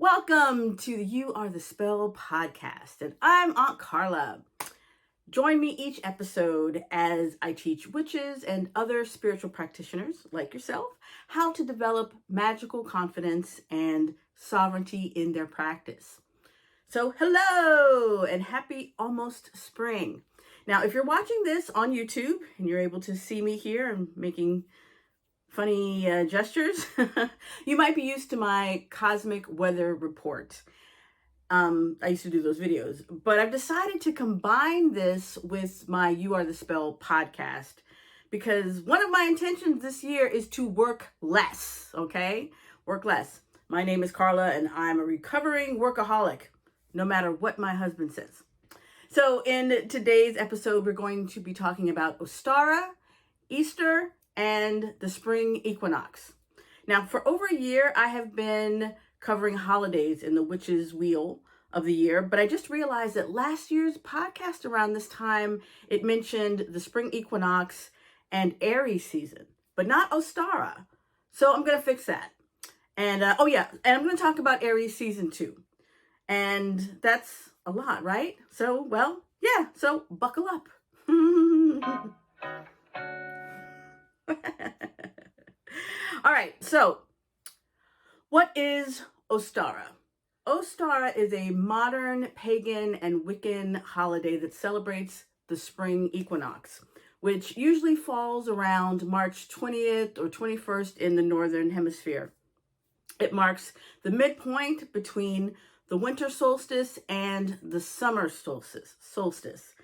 Welcome to the You Are the Spell podcast, and I'm Aunt Carla. Join me each episode as I teach witches and other spiritual practitioners like yourself how to develop magical confidence and sovereignty in their practice. So hello and happy almost spring. Now, if you're watching this on YouTube and you're able to see me here and making funny gestures, you might be used to my cosmic weather report. I used to do those videos, but I've decided to combine this with my You Are the Spell podcast because one of my intentions this year is to work less, okay? Work less. My name is Carla and I'm a recovering workaholic, no matter what my husband says. So in today's episode, we're going to be talking about Ostara, Eostre, and the Spring Equinox. Now, for over a year, I have been covering holidays in the Witch's Wheel of the Year, but I just realized that last year's podcast around this time, it mentioned the Spring Equinox and Aries season, but not Ostara. So I'm going to fix that. And and I'm going to talk about Aries season 2. And that's a lot, right? So buckle up. All right, so what is Ostara? Ostara is a modern Pagan and Wiccan holiday that celebrates the spring equinox, which usually falls around March 20th or 21st in the Northern Hemisphere. It marks the midpoint between the winter solstice and the summer solstice.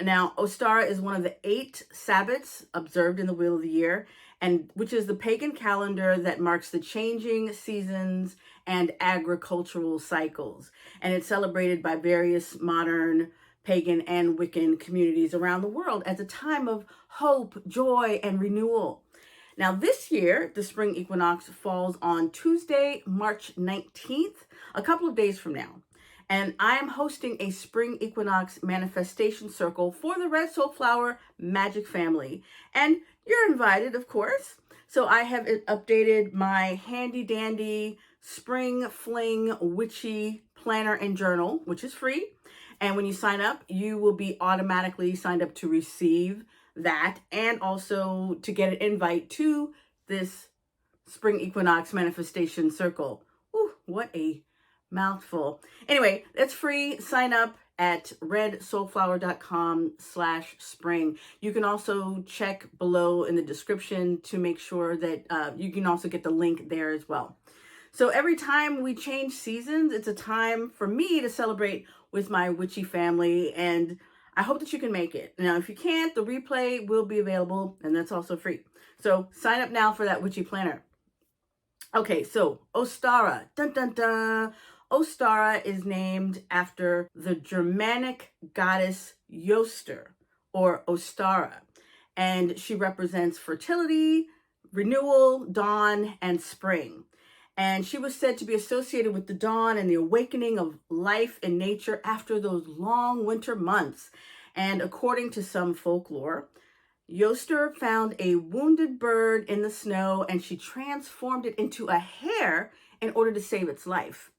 Now, Ostara is one of the 8 Sabbats observed in the Wheel of the Year, and which is the pagan calendar that marks the changing seasons and agricultural cycles. And it's celebrated by various modern pagan and Wiccan communities around the world as a time of hope, joy, and renewal. Now, this year, the spring equinox falls on Tuesday, March 19th, a couple of days from now. And I am hosting a Spring Equinox manifestation circle for the Red Soul Flower Magic family. And you're invited, of course. So I have updated my handy dandy Spring Fling Witchy planner and journal, which is free. And when you sign up, you will be automatically signed up to receive that and also to get an invite to this Spring Equinox manifestation circle. Ooh, what a mouthful. Anyway, that's free. Sign up at redsoulflower.com/spring. You can also check below in the description to make sure that you can also get the link there as well. So every time we change seasons, it's a time for me to celebrate with my witchy family, and I hope that you can make it. Now, if you can't, the replay will be available, and that's also free. So sign up now for that witchy planner. Okay, so Ostara. Dun, dun, dun. Ostara is named after the Germanic goddess Eostre, or Ostara, and she represents fertility, renewal, dawn, and spring. And she was said to be associated with the dawn and the awakening of life in nature after those long winter months. And according to some folklore, Eostre found a wounded bird in the snow and she transformed it into a hare in order to save its life.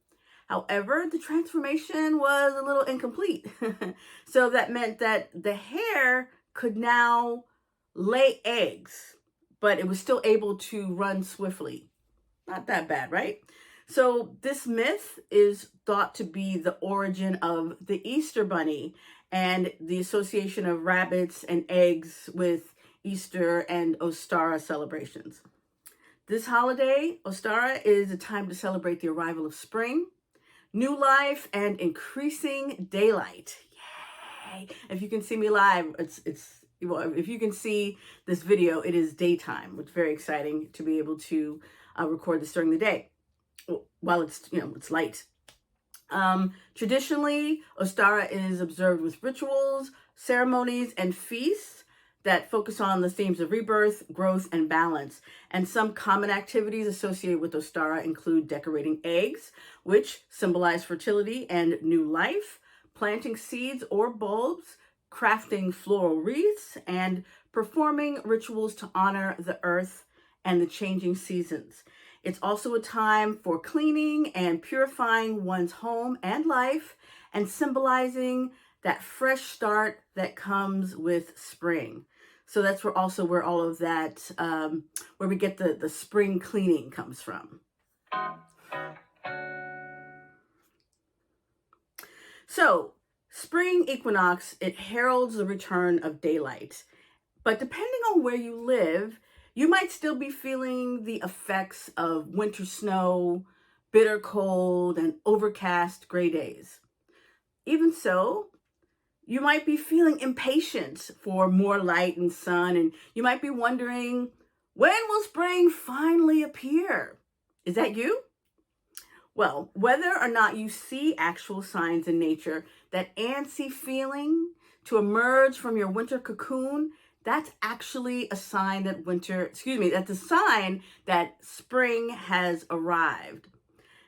However, the transformation was a little incomplete. So that meant that the hare could now lay eggs, but it was still able to run swiftly. Not that bad, right? So this myth is thought to be the origin of the Easter Bunny and the association of rabbits and eggs with Easter and Ostara celebrations. This holiday, Ostara, is a time to celebrate the arrival of spring, new life, and increasing daylight. Yay! If you can see me live, if you can see this video, it is daytime. It's very exciting to be able to record this during the day while it's light. Traditionally, Ostara is observed with rituals, ceremonies, and feasts that focus on the themes of rebirth, growth, and balance. And some common activities associated with Ostara include decorating eggs, which symbolize fertility and new life, planting seeds or bulbs, crafting floral wreaths, and performing rituals to honor the earth and the changing seasons. It's also a time for cleaning and purifying one's home and life, and symbolizing that fresh start that comes with spring. So that's where all of that, where we get the spring cleaning comes from. So spring equinox, it heralds the return of daylight. But depending on where you live, you might still be feeling the effects of winter snow, bitter cold, and overcast gray days. Even so, you might be feeling impatient for more light and sun, and you might be wondering, when will spring finally appear? Is that you? Well, whether or not you see actual signs in nature, that antsy feeling to emerge from your winter cocoon, that's actually a sign that that's a sign that spring has arrived.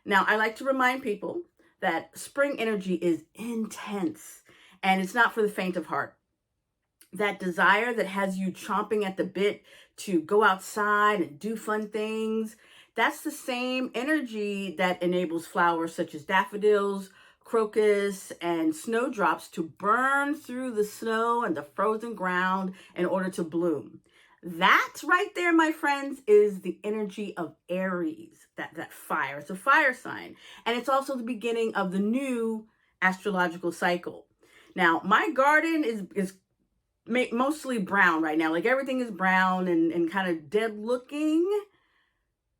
Now, I like to remind people that spring energy is intense and it's not for the faint of heart. That desire that has you chomping at the bit to go outside and do fun things, that's the same energy that enables flowers such as daffodils, crocus, and snowdrops to burn through the snow and the frozen ground in order to bloom. That right there, my friends, is the energy of Aries, that fire. It's a fire sign. And it's also the beginning of the new astrological cycle. Now, my garden is mostly brown right now. Like everything is brown and kind of dead looking,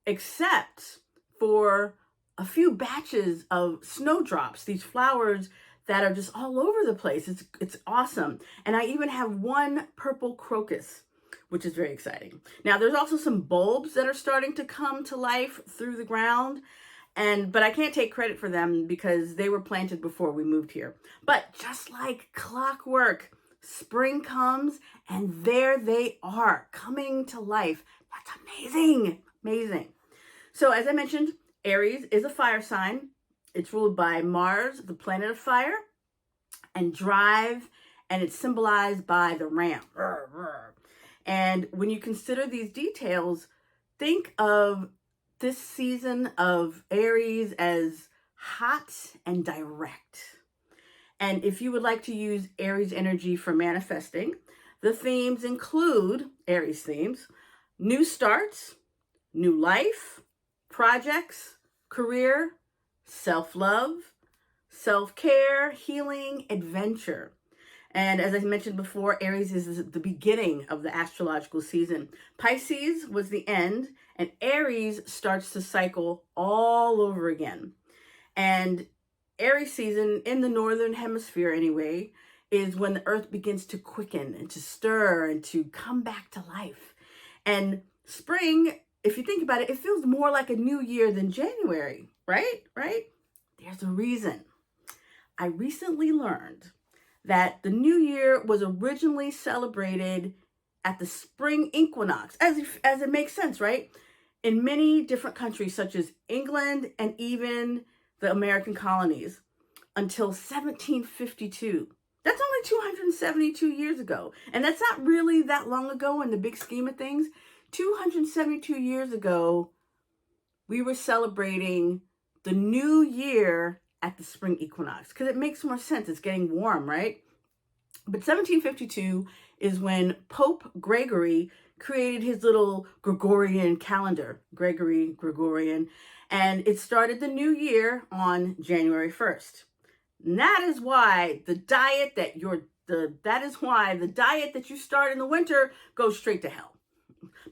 except for a few batches of snowdrops, these flowers that are just all over the place. It's awesome. And I even have one purple crocus, which is very exciting. Now, there's also some bulbs that are starting to come to life through the ground, but I can't take credit for them because they were planted before we moved here. But just like clockwork, spring comes and there they are, coming to life. That's amazing, amazing. So as I mentioned, Aries is a fire sign. It's ruled by Mars, the planet of fire, and drive, and it's symbolized by the ram. And when you consider these details, think of this season of Aries as hot and direct. And if you would like to use Aries energy for manifesting, the themes include, Aries themes, new starts, new life, projects, career, self-love, self-care, healing, adventure. And as I mentioned before, Aries is the beginning of the astrological season. Pisces was the end, and Aries starts the cycle all over again. And Aries season, in the Northern Hemisphere anyway, is when the earth begins to quicken and to stir and to come back to life. And spring, if you think about it, it feels more like a new year than January, right? There's a reason. I recently learned that the new year was originally celebrated at the Spring Equinox, as it makes sense, right? In many different countries, such as England and even the American colonies, until 1752. That's only 272 years ago. And that's not really that long ago in the big scheme of things. 272 years ago, we were celebrating the new year at the spring equinox because it makes more sense. It's getting warm, right? But 1752 is when Pope Gregory created his little Gregorian calendar, Gregorian, and it started the new year on January 1st. And that is why the diet that you start in the winter goes straight to hell.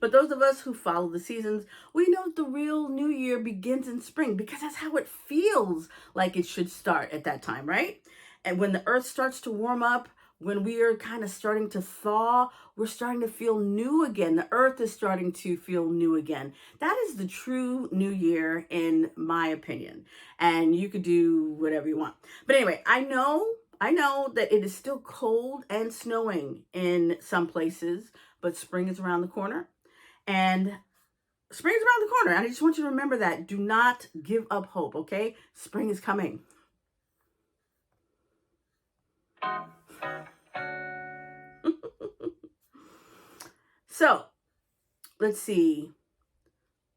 But those of us who follow the seasons, we know the real new year begins in spring because that's how it feels like it should start at that time, right? And when the earth starts to warm up, when we are kind of starting to thaw, we're starting to feel new again. The earth is starting to feel new again. That is the true new year, in my opinion. And you could do whatever you want. But anyway, I know that it is still cold and snowing in some places, but spring is around the corner. And spring is around the corner. I just want you to remember that. Do not give up hope, okay? Spring is coming. So, let's see.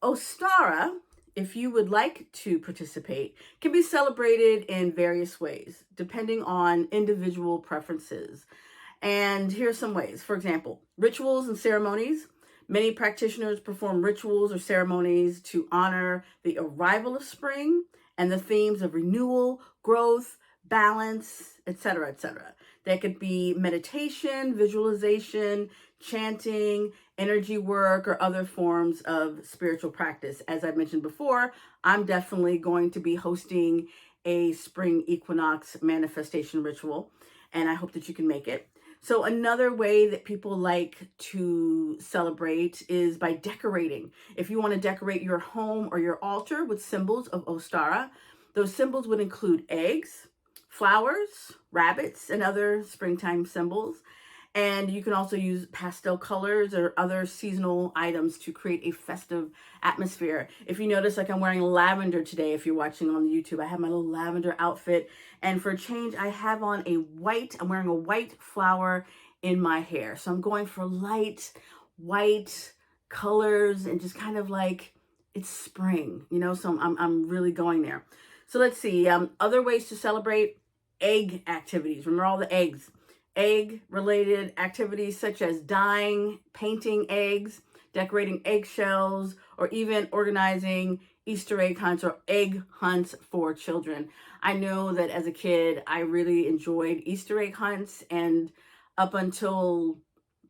Ostara if you would like to participate, can be celebrated in various ways, depending on individual preferences. And here's some ways. For example, rituals and ceremonies. Many practitioners perform rituals or ceremonies to honor the arrival of spring and the themes of renewal, growth, balance, etc., etc. That could be meditation, visualization, chanting, energy work, or other forms of spiritual practice. As I mentioned before, I'm definitely going to be hosting a spring equinox manifestation ritual, and I hope that you can make it. So another way that people like to celebrate is by decorating. If you want to decorate your home or your altar with symbols of Ostara, those symbols would include eggs, flowers, rabbits, and other springtime symbols. And you can also use pastel colors or other seasonal items to create a festive atmosphere. If you notice, like I'm wearing lavender today, if you're watching on YouTube, I have my little lavender outfit. And for a change, I have on I'm wearing a white flower in my hair. So I'm going for light white colors and just kind of like it's spring, so I'm really going there. So let's see, other ways to celebrate: egg activities. Remember all the eggs. Egg-related activities such as dyeing, painting eggs, decorating eggshells, or even organizing Easter egg hunts or egg hunts for children. I know that as a kid, I really enjoyed Easter egg hunts, and up until,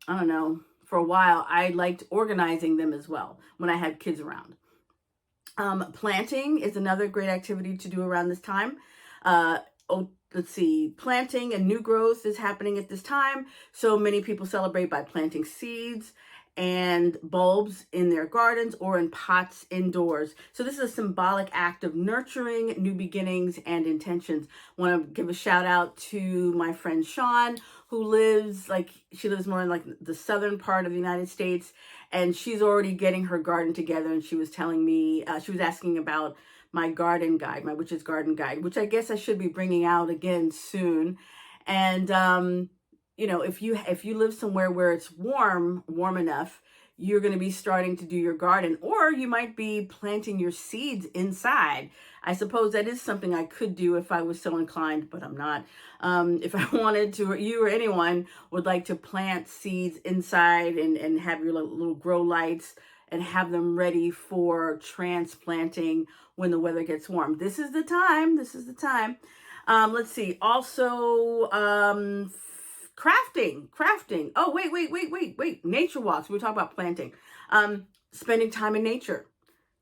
I don't know, for a while, I liked organizing them as well when I had kids around. Planting is another great activity to do around this time. Let's see, planting and new growth is happening at this time. So many people celebrate by planting seeds and bulbs in their gardens or in pots indoors. So this is a symbolic act of nurturing new beginnings and intentions. I want to give a shout out to my friend Sean, who lives more in the southern part of the United States, and she's already getting her garden together. And she was telling me, she was asking about my garden guide, my witch's garden guide, which I guess I should be bringing out again soon. And if you live somewhere where it's warm enough, you're going to be starting to do your garden, or you might be planting your seeds inside. I suppose that is something I could do if I was so inclined, but I'm not. If I wanted to, or you or anyone would like to plant seeds inside and have your little grow lights and have them ready for transplanting when the weather gets warm. This is the time. Let's see. Also, crafting. Oh, wait. Nature walks. We were talking about planting. Spending time in nature,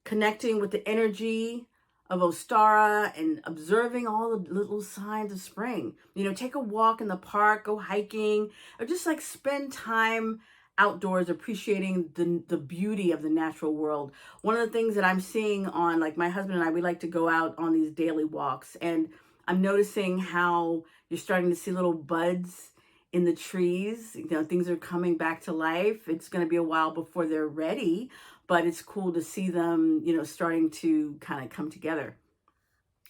connecting with the energy of Ostara and observing all the little signs of spring. Take a walk in the park, go hiking, or just spend time outdoors appreciating the beauty of the natural world. One of the things that I'm seeing on, my husband and I, we like to go out on these daily walks, and I'm noticing how you're starting to see little buds in the trees. Things are coming back to life. It's going to be a while before they're ready, but it's cool to see them, starting to kind of come together.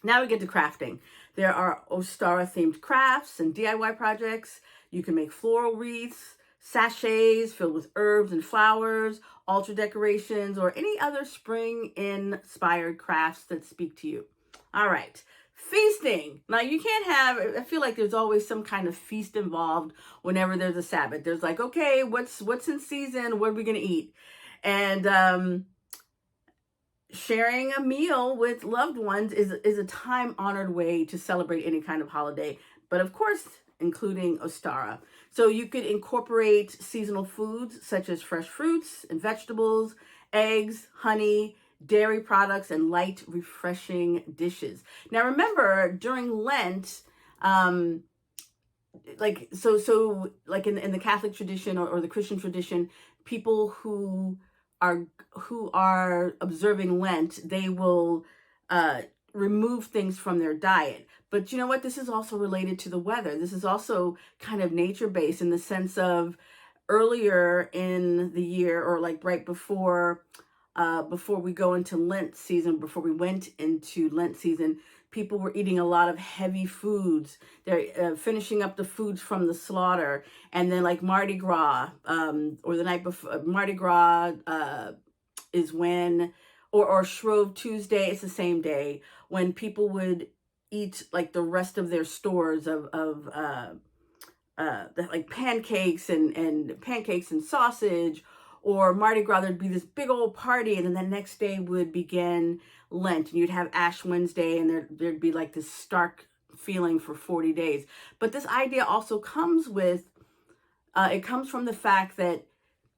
Now we get to crafting. There are Ostara themed crafts and DIY projects. You can make floral wreaths, sachets filled with herbs and flowers, altar decorations, or any other spring-inspired crafts that speak to you. All right, feasting. Now you can't I feel like there's always some kind of feast involved whenever there's a Sabbath. There's okay, what's in season? What are we going to eat? And sharing a meal with loved ones is a time-honored way to celebrate any kind of holiday, but of course, including Ostara. So you could incorporate seasonal foods such as fresh fruits and vegetables, eggs, honey, dairy products, and light, refreshing dishes. Now remember, during Lent, in the Catholic tradition or the Christian tradition, people who are observing Lent, they will remove things from their diet. But you know what? This is also related to the weather. This is also kind of nature-based in the sense of earlier in the year, or right before we go into Lent season, before we went into Lent season, people were eating a lot of heavy foods. They're finishing up the foods from the slaughter. And then Mardi Gras, or the night before Mardi Gras is when, or Shrove Tuesday, it's the same day when people would eat like the rest of their stores of like pancakes and sausage, or Mardi Gras. There'd be this big old party, and then the next day would begin Lent, and you'd have Ash Wednesday, and there'd be like this stark feeling for 40 days. But this idea also comes with it comes from the fact that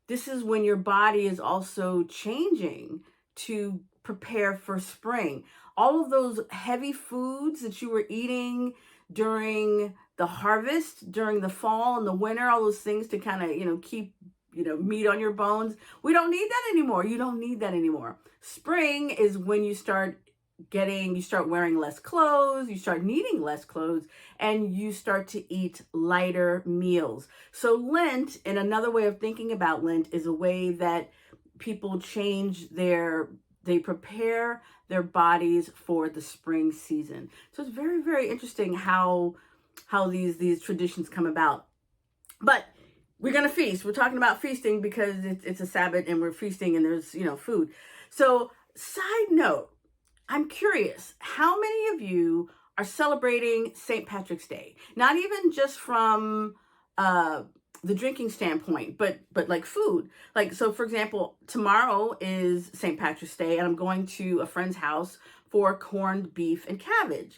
this is when your body is also changing to prepare for spring. All of those heavy foods that you were eating during the harvest, during the fall and the winter, all those things to kind of, keep, meat on your bones. We don't need that anymore. You don't need that anymore. Spring is when you start wearing less clothes, you start needing less clothes, and you start to eat lighter meals. So Lent, and another way of thinking about Lent, is a way that people they prepare their bodies for the spring season. So it's very, very interesting how these traditions come about. But we're going to feast. We're talking about feasting because it's a Sabbath and we're feasting and there's, food. So side note, I'm curious, how many of you are celebrating St. Patrick's Day? Not even just from the drinking standpoint, but like food. Like, so for example, tomorrow is St. Patrick's Day, and I'm going to a friend's house for corned beef and cabbage.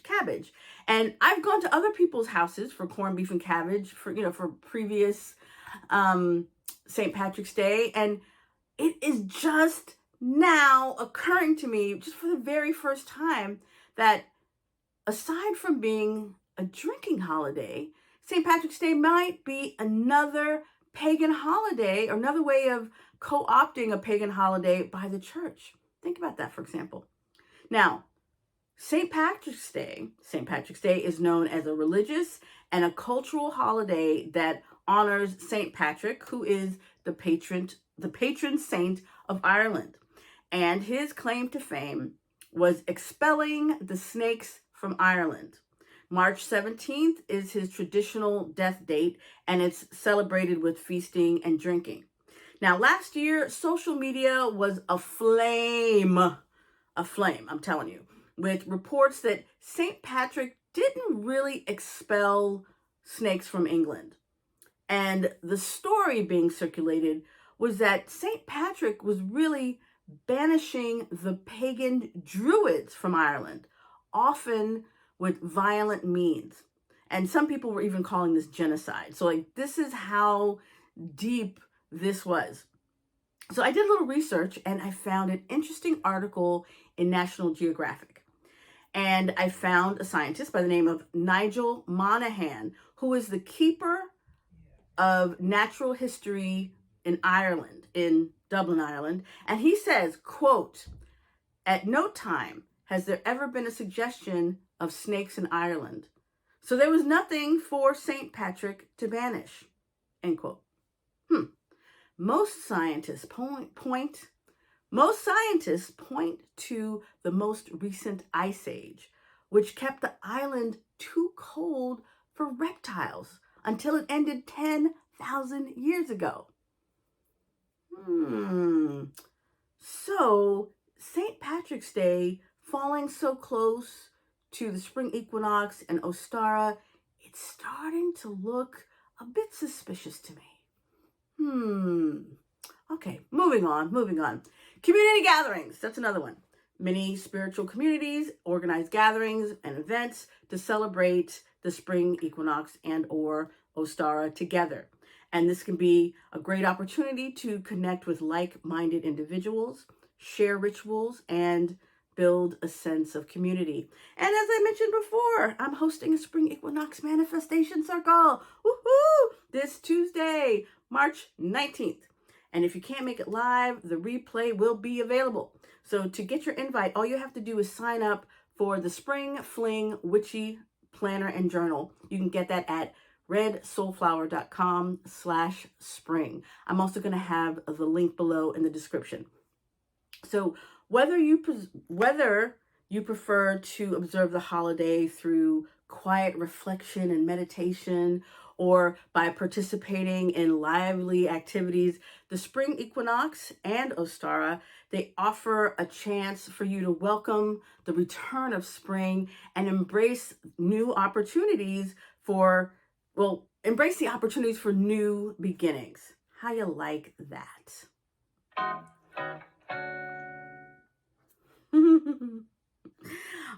And I've gone to other people's houses for corned beef and cabbage for previous St. Patrick's Day, and it is just now occurring to me, just for the very first time, that aside from being a drinking holiday, St. Patrick's Day might be another pagan holiday, or another way of co-opting a pagan holiday by the church. Think about that, for example. Now, St. Patrick's Day is known as a religious and a cultural holiday that honors St. Patrick, who is the patron saint of Ireland. And his claim to fame was expelling the snakes from Ireland. March 17th is his traditional death date, and it's celebrated with feasting and drinking. Now, last year, social media was aflame, I'm telling you, with reports that St. Patrick didn't really expel snakes from England. And the story being circulated was that St. Patrick was really banishing the pagan druids from Ireland, often with violent means. And some people were even calling this genocide. So this is how deep this was. So I did a little research and I found an interesting article in National Geographic. And I found a scientist by the name of Nigel Monaghan, who is the keeper of natural history in Ireland, in Dublin, Ireland. And he says, quote, "At no time has there ever been a suggestion of snakes in Ireland. So there was nothing for St. Patrick to banish," end quote. Most scientists point to the most recent ice age, which kept the island too cold for reptiles until it ended 10,000 years ago. So St. Patrick's Day falling so close to the Spring Equinox and Ostara, it's starting to look a bit suspicious to me. Okay, moving on. Community gatherings, that's another one. Many spiritual communities organize gatherings and events to celebrate the Spring Equinox and or Ostara together. And this can be a great opportunity to connect with like-minded individuals, share rituals, and build a sense of community. And as I mentioned before, I'm hosting a Spring Equinox Manifestation Circle. Woohoo! This Tuesday, March 19th. And if you can't make it live, the replay will be available. So to get your invite, all you have to do is sign up for the Spring Fling Witchy Planner and Journal. You can get that at redsoulflower.com/spring. I'm also going to have the link below in the description. So whether you prefer to observe the holiday through quiet reflection and meditation, or by participating in lively activities. The Spring Equinox and Ostara, they offer a chance for you to welcome the return of spring and embrace new opportunities for, well, embrace the opportunities for new beginnings. How you like that?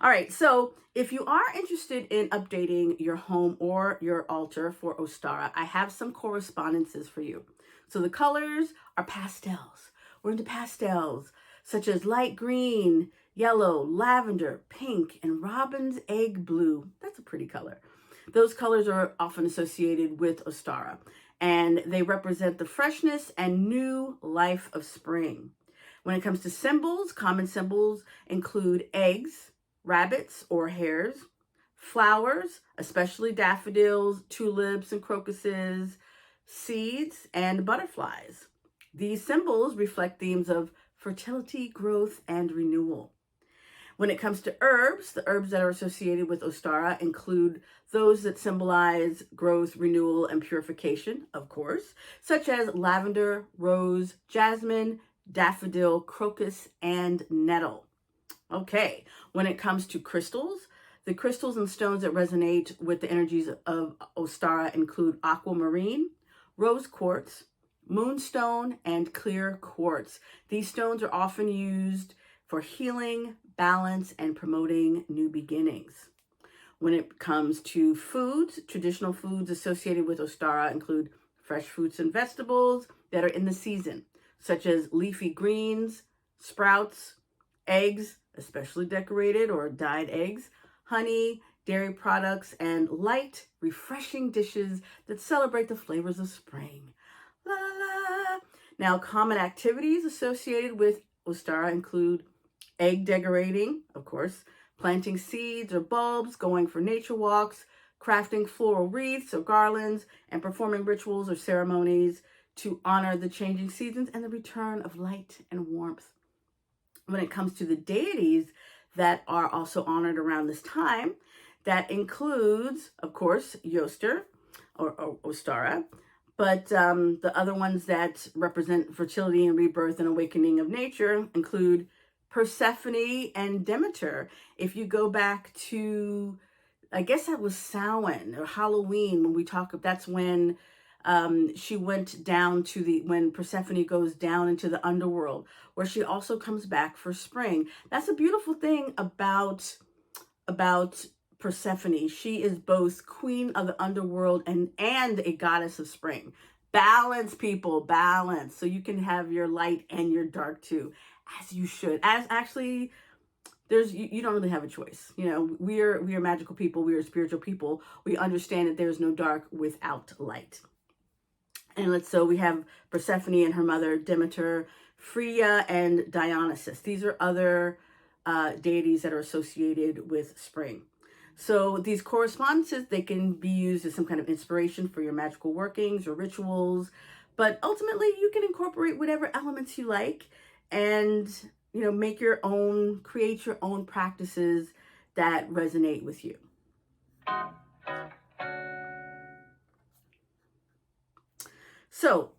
All right, so if you are interested in updating your home or your altar for Ostara, I have some correspondences for you. So the colors are pastels. We're into pastels, such as light green, yellow, lavender, pink, and robin's egg blue. That's a pretty color. Those colors are often associated with Ostara, and they represent the freshness and new life of spring. When it comes to symbols, common symbols include eggs, rabbits or hares, flowers, especially daffodils, tulips, and crocuses, seeds, and butterflies. These symbols reflect themes of fertility, growth, and renewal. When it comes to herbs, the herbs that are associated with Ostara include those that symbolize growth, renewal, and purification, of course, such as lavender, rose, jasmine, daffodil, crocus, and nettle. Okay, when it comes to crystals, the crystals and stones that resonate with the energies of Ostara include aquamarine, rose quartz, moonstone, and clear quartz. These stones are often used for healing, balance, and promoting new beginnings. When it comes to foods, traditional foods associated with Ostara include fresh fruits and vegetables that are in the season, such as leafy greens, sprouts, eggs, especially decorated or dyed eggs, honey, dairy products, and light, refreshing dishes that celebrate the flavors of spring. La la la. Now, common activities associated with Ostara include egg decorating, of course, planting seeds or bulbs, going for nature walks, crafting floral wreaths or garlands, and performing rituals or ceremonies to honor the changing seasons and the return of light and warmth. When it comes to the deities that are also honored around this time, that includes, of course, Eostre or Ostara, but the other ones that represent fertility and rebirth and awakening of nature include Persephone and Demeter. If you go back to, I guess that was Samhain or Halloween, when we talk, that's when she went down to when Persephone goes down into the underworld, where she also comes back for spring. That's a beautiful thing about Persephone. She is both queen of the underworld and a goddess of spring. Balance, people, balance. So you can have your light and your dark too, as you should. As actually, you don't really have a choice. You know, we are magical people. We are spiritual people. We understand that there's no dark without light. And so we have Persephone and her mother Demeter, Freya, and Dionysus. These are other deities that are associated with spring. So these correspondences, they can be used as some kind of inspiration for your magical workings or rituals, but ultimately you can incorporate whatever elements you like and, you know, create your own practices that resonate with you. So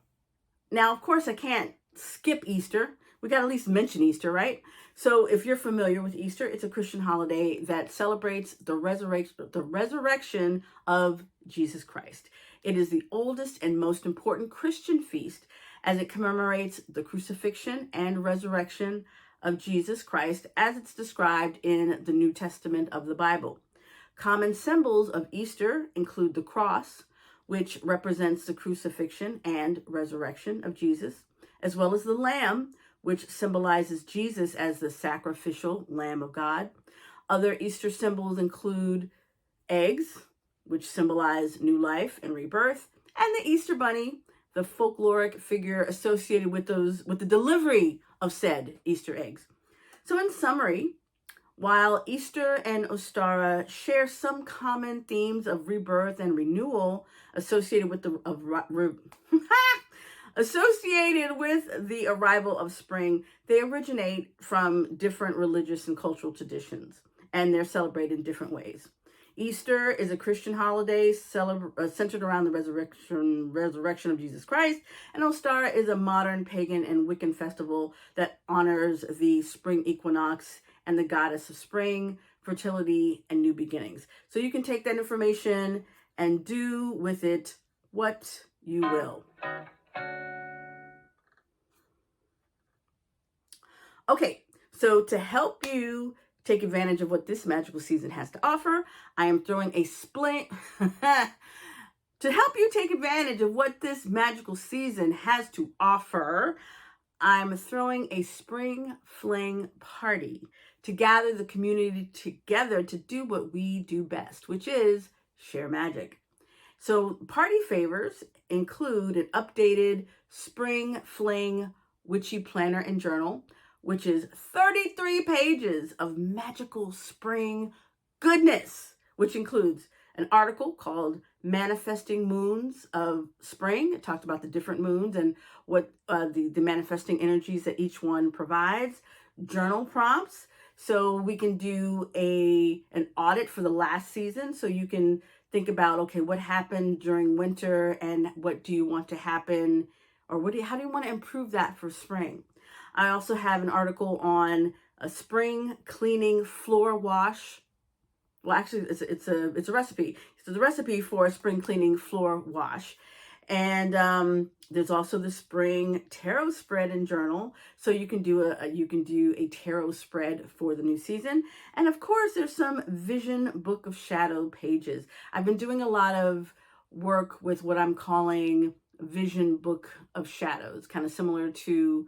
now, of course, I can't skip Easter. We got to at least mention Easter, right? So if you're familiar with Easter, it's a Christian holiday that celebrates the resurrection of Jesus Christ. It is the oldest and most important Christian feast as it commemorates the crucifixion and resurrection of Jesus Christ as it's described in the New Testament of the Bible. Common symbols of Easter include the cross, which represents the crucifixion and resurrection of Jesus, as well as the lamb, which symbolizes Jesus as the sacrificial Lamb of God. Other Easter symbols include eggs, which symbolize new life and rebirth, and the Easter bunny, the folkloric figure associated with the delivery of said Easter eggs. So in summary, while Easter and Ostara share some common themes of rebirth and renewal associated with the arrival of spring, they originate from different religious and cultural traditions, and they're celebrated in different ways. Easter is a Christian holiday centered around the resurrection of Jesus Christ. And Ostara is a modern pagan and Wiccan festival that honors the spring equinox and the goddess of spring, fertility, and new beginnings. So you can take that information and do with it what you will. Okay, so to help you take advantage of what this magical season has to offer, I am throwing a split. To help you take advantage of what this magical season has to offer, I'm throwing a spring fling party to gather the community together to do what we do best, which is share magic. So party favors include an updated spring fling witchy planner and journal, which is 33 pages of magical spring goodness, which includes an article called Manifesting Moons of Spring. It talked about the different moons and what the manifesting energies that each one provides. Journal prompts, so we can do an audit for the last season, so you can think about, okay, what happened during winter and what do you want to happen, or how do you want to improve that for spring? I also have an article on a spring cleaning floor wash. Well, actually, it's a recipe. It's a recipe for a spring cleaning floor wash. And there's also the spring tarot spread and journal. So you can do a tarot spread for the new season. And of course, there's some vision book of shadow pages. I've been doing a lot of work with what I'm calling vision book of shadows, kind of similar to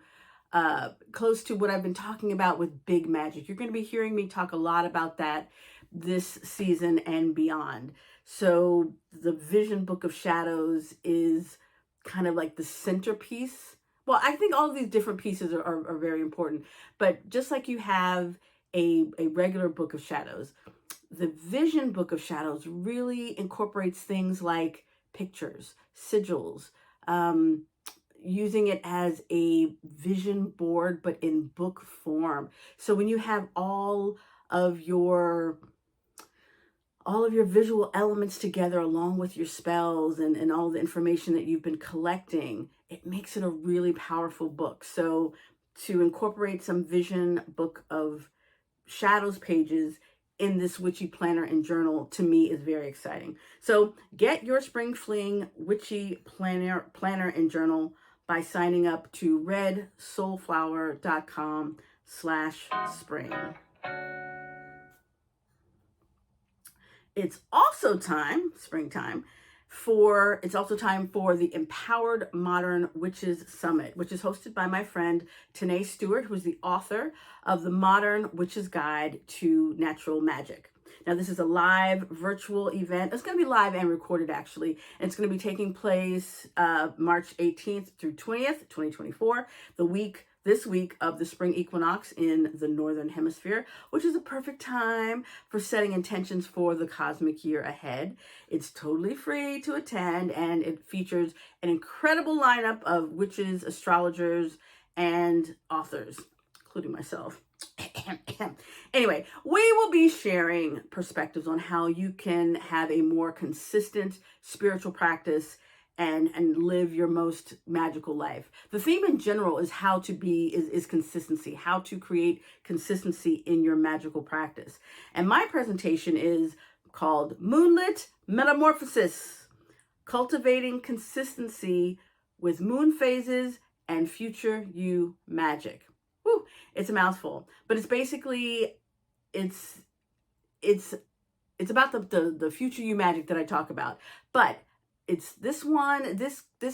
close to what I've been talking about with big magic. You're going to be hearing me talk a lot about that this season and beyond. So the vision book of shadows is kind of like the centerpiece. Well, I think all of these different pieces are very important, but just like you have a regular book of shadows, the vision book of shadows really incorporates things like pictures, sigils, using it as a vision board, but in book form. So when you have all of your visual elements together, along with your spells and all the information that you've been collecting, it makes it a really powerful book. So to incorporate some vision book of shadows pages in this witchy planner and journal, to me, is very exciting. So get your spring fling witchy planner and journal by signing up to redsoulflower.com/spring. It's also time for the Empowered Modern Witches Summit, which is hosted by my friend Tanae Stewart, who's the author of the Modern Witch's Guide to Natural Magic. Now, this is a live virtual event. It's going to be live and recorded, actually. And it's going to be taking place March 18th through 20th, 2024, this week of the Spring Equinox in the Northern Hemisphere, which is a perfect time for setting intentions for the cosmic year ahead. It's totally free to attend, and it features an incredible lineup of witches, astrologers, and authors, including myself. Anyway, we will be sharing perspectives on how you can have a more consistent spiritual practice and live your most magical life. The theme in general is is consistency, how to create consistency in your magical practice. And my presentation is called Moonlit Metamorphosis, Cultivating Consistency with Moon Phases and Future You Magic. Woo, it's a mouthful, but it's basically, it's about the future you magic that I talk about. But it's this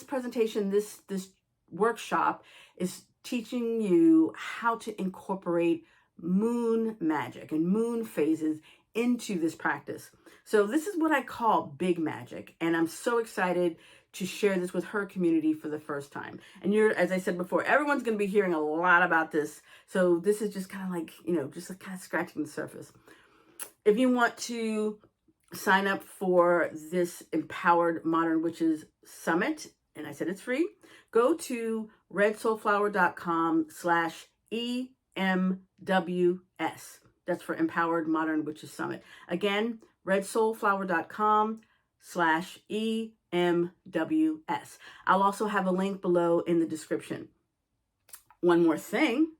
presentation, this workshop is teaching you how to incorporate moon magic and moon phases into this practice. So this is what I call big magic, and I'm so excited to share this with her community for the first time. And as I said before, everyone's going to be hearing a lot about this. So this is just kind of like, just kind of scratching the surface. If you want to sign up for this Empowered Modern Witches Summit, and I said it's free, go to redsoulflower.com/EMWS. That's for Empowered Modern Witches Summit. Again, redsoulflower.com/EMWS. I'll also have a link below in the description. One more thing,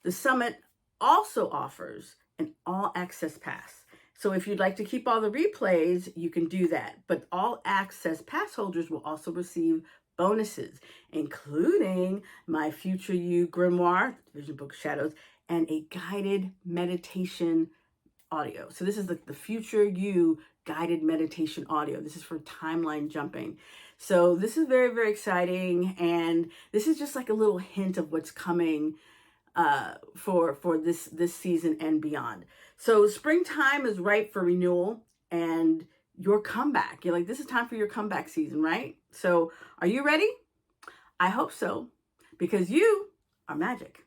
the summit also offers an all-access pass. So if you'd like to keep all the replays, you can do that. But all-access pass holders will also receive bonuses, including my Future You Grimoire, Vision Book Shadows, and a guided meditation audio. So this is the Future You guided meditation audio. This is for timeline jumping. So this is very, very exciting. And this is just like a little hint of what's coming for this season and beyond. So springtime is ripe for renewal and your comeback. You're like, this is time for your comeback season, right? So are you ready? I hope so, because you are magic.